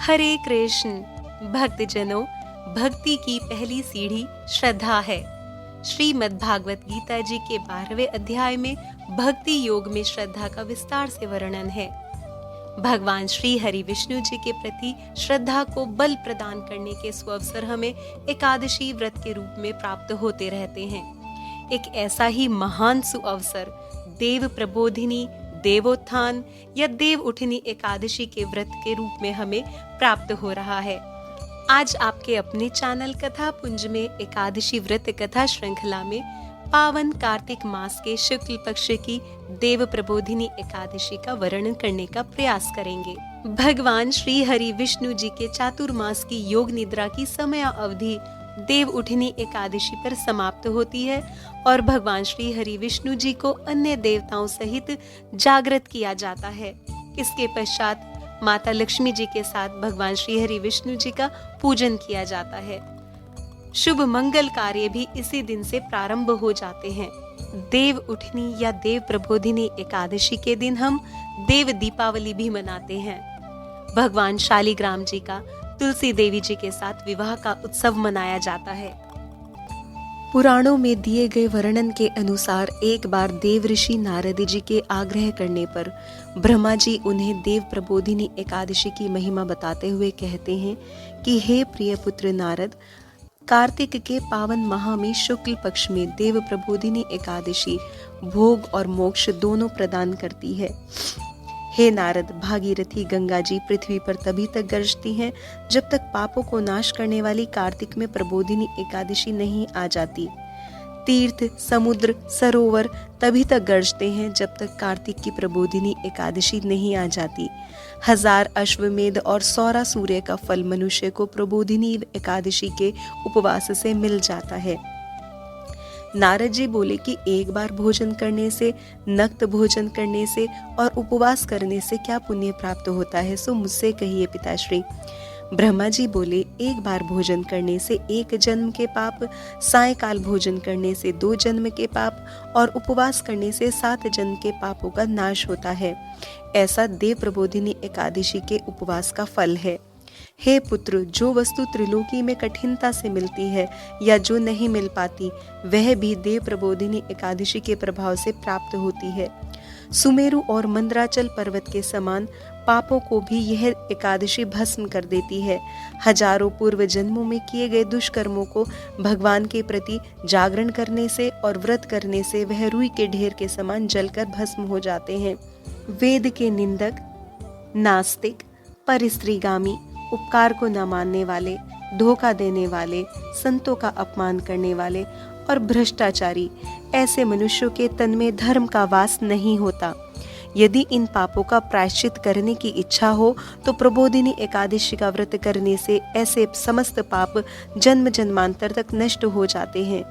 हरे कृष्ण भक्तजनों, भक्ति की पहली सीढ़ी श्रद्धा है। श्रीमद् भागवत गीता जी के 12वें अध्याय में भक्ति योग में श्रद्धा का विस्तार से वर्णन है। भगवान श्री हरि विष्णु जी के प्रति श्रद्धा को बल प्रदान करने के सुअवसर हमें एकादशी व्रत के रूप में प्राप्त होते रहते हैं। एक ऐसा ही महान सुअवसर देव प्रबोधिनी, देवोत्थान या देव उठनी एकादशी के व्रत के रूप में हमें प्राप्त हो रहा है। आज आपके अपने चैनल कथा पुंज में एकादशी व्रत कथा श्रृंखला में पावन कार्तिक मास के शुक्ल पक्ष की देव प्रबोधिनी एकादशी का वर्णन करने का प्रयास करेंगे। भगवान श्री हरि विष्णु जी के चातुर्मास की योग निद्रा की समय अवधि देव उठनी एकादशी पर समाप्त होती है और भगवान श्री हरि विष्णु जी को अन्य देवताओं सहित जागृत किया जाता है। इसके पश्चात माता लक्ष्मी जी के साथ भगवान श्री हरि विष्णु जी का पूजन किया जाता है। शुभ मंगल कार्य भी इसी दिन से प्रारंभ हो जाते हैं। देव उठनी या देव प्रबोधिनी एकादशी के दिन हम देव दीपावली भी मनाते हैं। भगवान शालिग्राम जी का तुलसी देवी जी के साथ विवाह का उत्सव मनाया जाता है। पुराणों में दिए गए वर्णन के अनुसार एक बार देव ऋषि नारद जी के आग्रह करने पर ब्रह्मा जी उन्हें देव प्रबोधिनी एकादशी की महिमा बताते हुए कहते हैं कि हे प्रिय पुत्र नारद, कार्तिक के पावन माह में शुक्ल पक्ष में देव प्रबोधिनी एकादशी भोग और मोक्ष दोनों प्रदान करती है। हे नारद, भागीरथी गंगा जी पृथ्वी पर तभी तक गरजती हैं जब तक पापों को नाश करने वाली कार्तिक में प्रबोधिनी एकादशी नहीं आ जाती। तीर्थ, समुद्र, सरोवर तभी तक गरजते हैं जब तक कार्तिक की प्रबोधिनी एकादशी नहीं आ जाती। 1000 अश्वमेध और 100 सूर्य का फल मनुष्य को प्रबोधिनी एकादशी के उपवास से मिल जाता है। नारद जी बोले कि एक बार भोजन करने से, नक्त भोजन करने से और उपवास करने से क्या पुण्य प्राप्त होता है, सो मुझसे कहिए पिताश्री। ब्रह्मा जी बोले, एक बार भोजन करने से 1 जन्म के पाप, सायकाल भोजन करने से 2 जन्म के पाप और उपवास करने से 7 जन्म के पापों का नाश होता है। ऐसा देव प्रबोधिनी एकादशी के उपवास का फल है। हे पुत्र, जो वस्तु त्रिलोकी में कठिनता से मिलती है या जो नहीं मिल पाती, वह भी देव प्रबोधिनी एकादशी के प्रभाव से प्राप्त होती है। सुमेरु और मंदराचल पर्वत के समान पापों को भी यह एकादशी भस्म कर देती है। हजारों पूर्व जन्मों में किए गए दुष्कर्मों को भगवान के प्रति जागरण करने से और व्रत करने से वह रुई के ढेर के समान जलकर भस्म हो जाते हैं। वेद के निंदक, नास्तिक, परिस्त्रीगामी, उपकार को न मानने वाले, धोखा देने वाले, संतों का अपमान करने वाले और भ्रष्टाचारी, ऐसे मनुष्यों के तन में धर्म का वास नहीं होता। यदि इन पापों का प्रायश्चित करने की इच्छा हो तो प्रबोधिनी एकादशी का व्रत करने से ऐसे समस्त पाप जन्म जन्मांतर तक नष्ट हो जाते हैं।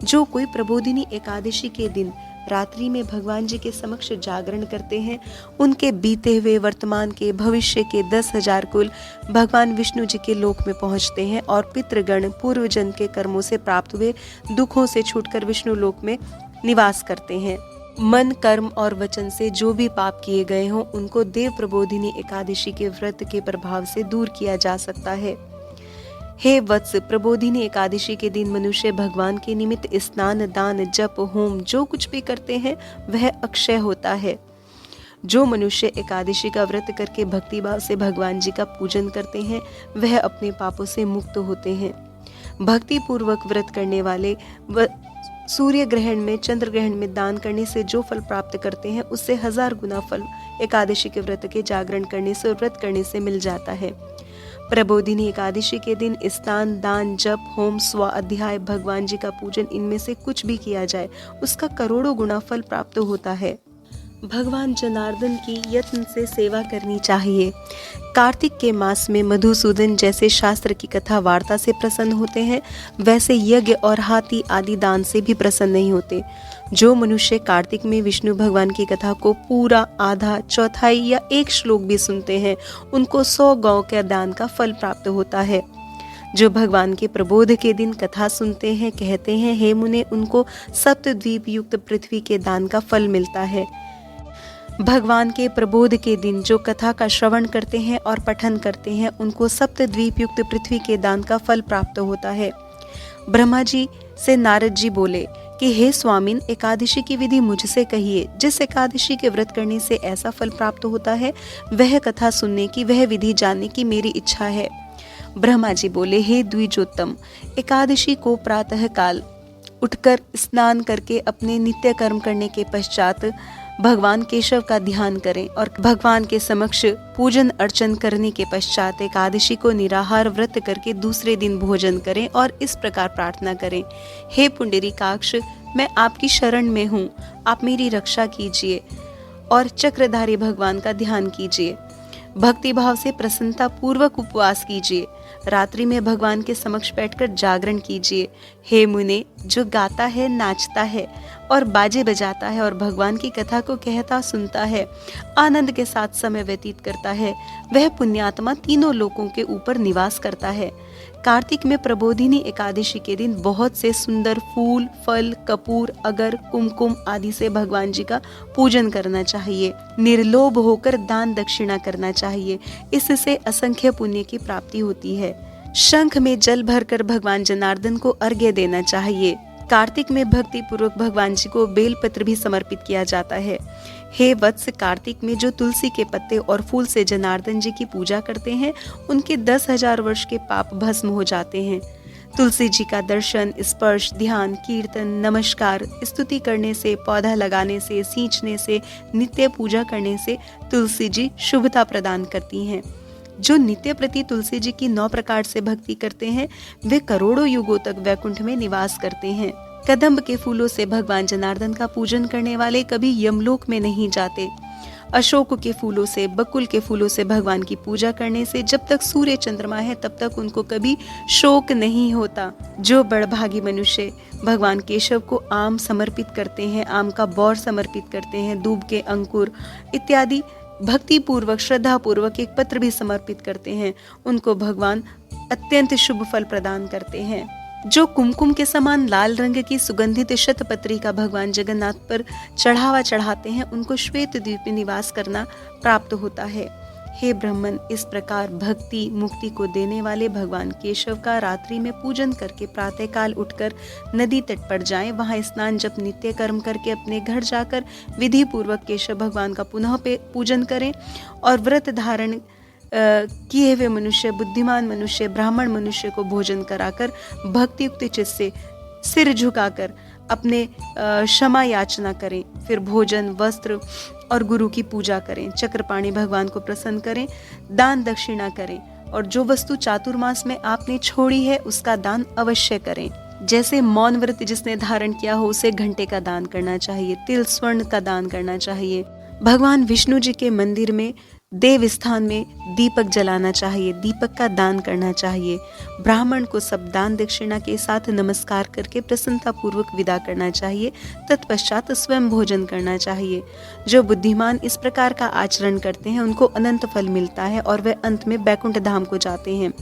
जो कोई प्रबोधिनी एकादशी के दिन रात्रि में भगवान जी के समक्ष जागरण करते हैं, उनके बीते हुए, वर्तमान के, भविष्य के 10,000 कुल भगवान विष्णु जी के लोक में पहुंचते हैं और पितृगण पूर्व जन्म के कर्मों से प्राप्त हुए दुखों से छूटकर विष्णु लोक में निवास करते हैं। मन, कर्म और वचन से जो भी पाप किए गए हों, उनको देव प्रबोधिनी एकादशी के व्रत के प्रभाव से दूर किया जा सकता है। हे वत्स, प्रबोधिनी एकादशी के दिन मनुष्य भगवान के निमित्त स्नान, दान, जप, होम जो कुछ भी करते हैं वह अक्षय होता है। जो मनुष्य एकादशी का व्रत करके भक्तिभाव से भगवान जी का पूजन करते हैं वह अपने पापों से मुक्त होते हैं। भक्ति पूर्वक व्रत करने वाले सूर्य ग्रहण में, चंद्र ग्रहण में दान करने से जो फल प्राप्त करते हैं उससे 1000 गुना फल एकादशी के व्रत के जागरण करने से और व्रत करने से मिल जाता है। प्रबोधिनी एकादशी के दिन स्नान, दान, जप, होम, स्वाध्याय, भगवान जी का पूजन, इनमें से कुछ भी किया जाए उसका करोड़ों गुना फल प्राप्त होता है। भगवान जनार्दन की यत्न से सेवा करनी चाहिए। कार्तिक के मास में मधुसूदन जैसे शास्त्र की कथा वार्ता से प्रसन्न होते हैं, वैसे यज्ञ और हाथी आदि दान से भी प्रसन्न नहीं होते। जो मनुष्य कार्तिक में विष्णु भगवान की कथा को पूरा, आधा, चौथाई या 1 श्लोक भी सुनते हैं, उनको 100 गौ के दान का फल प्राप्त होता है। जो भगवान के प्रबोध के दिन कथा सुनते हैं, कहते हैं हे मुने, उनको सप्तद्वीप युक्त पृथ्वी के दान का फल मिलता है। भगवान के प्रबोध के दिन जो कथा का श्रवण करते हैं और पठन करते हैं उनको सप्तद्वीप युक्त पृथ्वी के दान का फल प्राप्त होता है। ब्रह्मा जी से नारद जी बोले कि हे स्वामिन, एकादशी की विधि मुझसे कहिए। जिस एकादशी के व्रत करने से ऐसा फल प्राप्त होता है वह कथा सुनने की, वह विधि जानने की मेरी इच्छा है। ब्रह्मा जी बोले, हे द्विजोत्तम, एकादशी को प्रातः काल उठकर स्नान करके अपने नित्य कर्म करने के पश्चात भगवान केशव का ध्यान करें और भगवान के समक्ष पूजन अर्चन करने के पश्चात एकादशी को निराहार व्रत करके दूसरे दिन भोजन करें और इस प्रकार प्रार्थना करें, हे पुंडरीकाक्ष, मैं आपकी शरण में हूँ, आप मेरी रक्षा कीजिए और चक्रधारी भगवान का ध्यान कीजिए। भक्ति भाव से प्रसन्नता पूर्वक उपवास कीजिए। रात्रि में भगवान के समक्ष बैठकर जागरण कीजिए। हे मुने, जो गाता है, नाचता है और बाजे बजाता है और भगवान की कथा को कहता सुनता है, आनंद के साथ समय व्यतीत करता है, वह पुण्यात्मा तीनों लोकों के ऊपर निवास करता है। कार्तिक में प्रबोधिनी एकादशी के दिन बहुत से सुंदर फूल, फल, कपूर, अगर, कुमकुम आदि से भगवान जी का पूजन करना चाहिए। निर्लोभ होकर दान दक्षिणा करना चाहिए, इससे असंख्य पुण्य की प्राप्ति होती है। शंख में जल भरकर भगवान जनार्दन को अर्घ्य देना चाहिए। कार्तिक में भक्ति पूर्वक भगवान जी को बेलपत्र भी समर्पित किया जाता है। हे वत्स, कार्तिक में जो तुलसी के पत्ते और फूल से जनार्दन जी की पूजा करते हैं उनके 10,000 वर्ष के पाप भस्म हो जाते हैं। तुलसी जी का दर्शन, स्पर्श, ध्यान, कीर्तन, नमस्कार, स्तुति करने से, पौधा लगाने से, सींचने से, नित्य पूजा करने से तुलसी जी शुभता प्रदान करती हैं। जो नित्य प्रति तुलसी जी की 9 प्रकार से भक्ति करते हैं वे करोड़ों युगों तक वैकुंठ में निवास करते हैं। कदम्ब के फूलों से भगवान जनार्दन का पूजन करने वाले कभी यमलोक में नहीं जाते। अशोक के फूलों से, बकुल के फूलों से भगवान की पूजा करने से जब तक सूर्य चंद्रमा है तब तक उनको कभी शोक नहीं होता। जो बड़भागी मनुष्य भगवान केशव को आम समर्पित करते हैं, आम का बौर समर्पित करते हैं, दूब के अंकुर इत्यादि भक्ति पूर्वक, श्रद्धा पूर्वक एक पत्र भी समर्पित करते हैं, उनको भगवान अत्यंत शुभ फल प्रदान करते हैं। जो कुमकुम के समान लाल रंग की सुगंधित शतपत्री का भगवान जगन्नाथ पर चढ़ावा चढ़ाते हैं उनको श्वेत द्वीप में निवास करना प्राप्त होता है। हे ब्राह्मण, इस प्रकार भक्ति मुक्ति को देने वाले भगवान केशव का रात्रि में पूजन करके प्रातःकाल उठकर नदी तट पर जाएं, वहां स्नान जप नित्य कर्म करके अपने घर जाकर विधि पूर्वक केशव भगवान का पुनः पूजन करें और व्रत धारण किए हुए मनुष्य, बुद्धिमान मनुष्य, ब्राह्मण मनुष्य को भोजन कराकर भक्ति युक्त चित्त से सिर झुकाकर अपने क्षमा याचना करें। फिर भोजन, वस्त्र और गुरु की पूजा करें। चक्रपाणी भगवान को प्रसन्न करें, दान दक्षिणा करें और जो वस्तु चातुर्मास में आपने छोड़ी है उसका दान अवश्य करें। जैसे मौन व्रत जिसने धारण किया हो उसे घंटे का दान करना चाहिए, तिल स्वर्ण का दान करना चाहिए। भगवान विष्णु जी के मंदिर में देव स्थान में दीपक जलाना चाहिए, दीपक का दान करना चाहिए। ब्राह्मण को सब दान दक्षिणा के साथ नमस्कार करके प्रसन्नता पूर्वक विदा करना चाहिए। तत्पश्चात स्वयं भोजन करना चाहिए। जो बुद्धिमान इस प्रकार का आचरण करते हैं उनको अनंत फल मिलता है और वे अंत में बैकुंठ धाम को जाते हैं।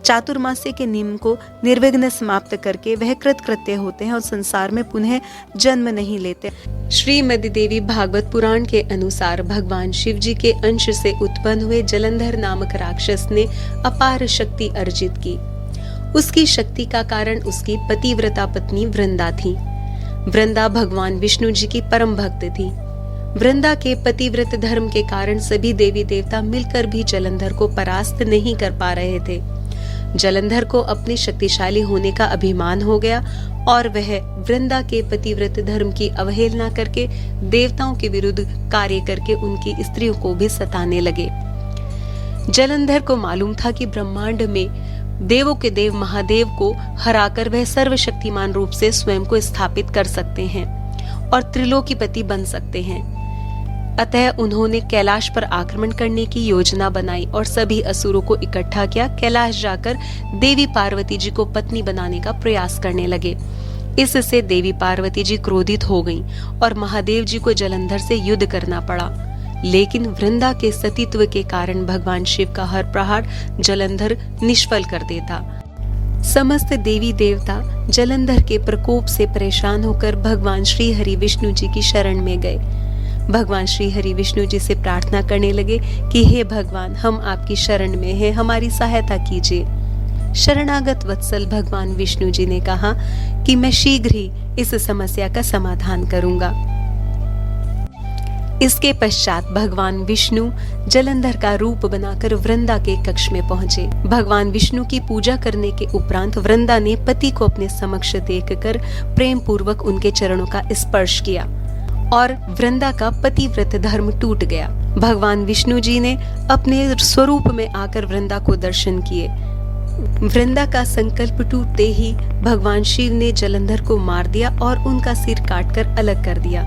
चातुर्मास्य के नियम को निर्विघ्न समाप्त करके वह कृतकृत्य होते हैं और संसार में पुनः जन्म नहीं लेते। श्रीमद् देवी भागवत पुराण के अनुसार भगवान शिव जी के अंश से उत्पन्न हुए जलंधर नामक राक्षस ने अपार शक्ति अर्जित की। उसकी शक्ति का कारण उसकी पतिव्रता पत्नी वृंदा थी। वृंदा भगवान विष्णु जी की परम भक्त थी। वृंदा के पतिव्रत धर्म के कारण सभी देवी देवता मिलकर भी जलंधर को परास्त नहीं कर पा रहे थे। जलंधर को अपने शक्तिशाली होने का अभिमान हो गया और वह वृंदा के पतिव्रत धर्म की अवहेलना करके देवताओं के विरुद्ध कार्य करके उनकी स्त्रियों को भी सताने लगे। जलंधर को मालूम था कि ब्रह्मांड में देवों के देव महादेव को हराकर वह सर्वशक्तिमान रूप से स्वयं को स्थापित कर सकते हैं और त्रिलोकीपति बन सकते हैं। अतः उन्होंने कैलाश पर आक्रमण करने की योजना बनाई और सभी असुरों को इकट्ठा किया। कैलाश जाकर देवी पार्वती जी को पत्नी बनाने का प्रयास करने लगे। इससे देवी पार्वती जी क्रोधित हो गईं और महादेव जी को जलंधर से युद्ध करना पड़ा। लेकिन वृंदा के सतीत्व के कारण भगवान शिव का हर प्रहार जलंधर निष्फल कर देता। समस्त देवी देवता जलंधर के प्रकोप से परेशान होकर भगवान श्री हरि विष्णु जी की शरण में गए। भगवान श्री हरि विष्णु जी से प्रार्थना करने लगे कि हे भगवान, हम आपकी शरण में हैं, हमारी सहायता कीजिए। शरणागत वत्सल भगवान विष्णु जी ने कहा कि मैं शीघ्र ही इस समस्या का समाधान करूंगा। इसके पश्चात भगवान विष्णु जलंधर का रूप बनाकर वृंदा के कक्ष में पहुंचे। भगवान विष्णु की पूजा करने के उपरांत वृंदा ने पति को अपने समक्ष देखकर प्रेम पूर्वक उनके चरणों का स्पर्श किया और वृंदा का पतिव्रत धर्म टूट गया। भगवान विष्णु जी ने अपने स्वरूप में आकर वृंदा को दर्शन किए। वृंदा का संकल्प टूटते ही भगवान शिव ने जलंधर को मार दिया और उनका सिर काटकर अलग कर दिया।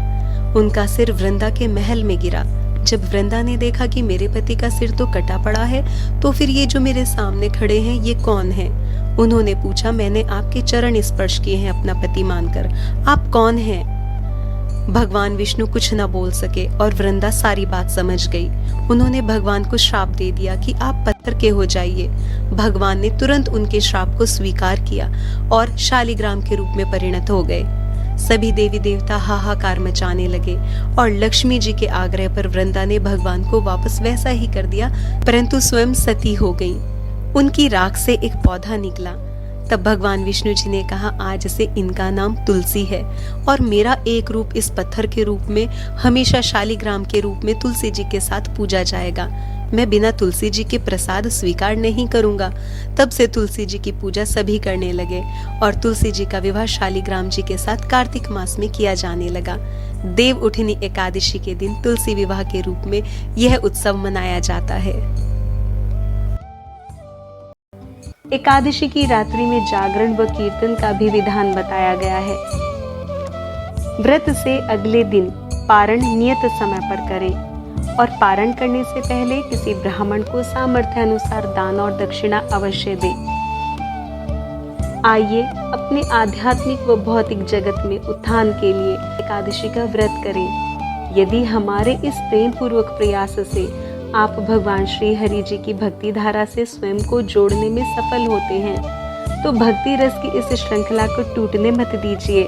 उनका सिर वृंदा के महल में गिरा। जब वृंदा ने देखा कि मेरे पति का सिर तो कटा पड़ा है, तो फिर ये जो मेरे सामने खड़े हैं ये कौन हैं? उन्होंने पूछा, मैंने आपके चरण स्पर्श किए हैं अपना पति मानकर, आप कौन हैं? भगवान विष्णु कुछ न बोल सके और वृंदा सारी बात समझ गई। उन्होंने भगवान को श्राप दे दिया कि आप पत्थर के हो जाइए। भगवान ने तुरंत उनके श्राप को स्वीकार किया और शालिग्राम के रूप में परिणत हो गए। सभी देवी देवता हाहाकार मचाने लगे और लक्ष्मी जी के आग्रह पर वृंदा ने भगवान को वापस वैसा ही कर दिया, परंतु स्वयं सती हो गई। उनकी राख से एक पौधा निकला। तब भगवान विष्णु जी ने कहा, आज से इनका नाम तुलसी है और मेरा एक रूप इस पत्थर के रूप में हमेशा शालिग्राम के रूप में तुलसी जी के साथ पूजा जाएगा। मैं बिना तुलसी जी के प्रसाद स्वीकार नहीं करूंगा। तब से तुलसी जी की पूजा सभी करने लगे और तुलसी जी का विवाह शालिग्राम जी के साथ कार्तिक मास में किया जाने लगा। देव उठनी एकादशी के दिन तुलसी विवाह के रूप में यह उत्सव मनाया जाता है। एकादशी की रात्रि में जागरण व कीर्तन का भी विधान बताया गया है। व्रत से अगले दिन पारण नियत समय पर करें और पारण करने से पहले किसी ब्राह्मण को सामर्थ्य अनुसार दान और दक्षिणा अवश्य दें। आइए अपने आध्यात्मिक व भौतिक जगत में उत्थान के लिए एकादशी का व्रत करें। यदि हमारे इस प्रेम पूर्वक प्रयास से आप भगवान श्री हरि जी की भक्ति धारा से स्वयं को जोड़ने में सफल होते हैं, तो भक्ति रस की इस श्रृंखला को टूटने मत दीजिए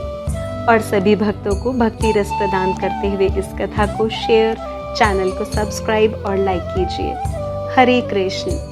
और सभी भक्तों को भक्ति रस प्रदान करते हुए इस कथा को शेयर, चैनल को सब्सक्राइब और लाइक कीजिए। हरे कृष्ण।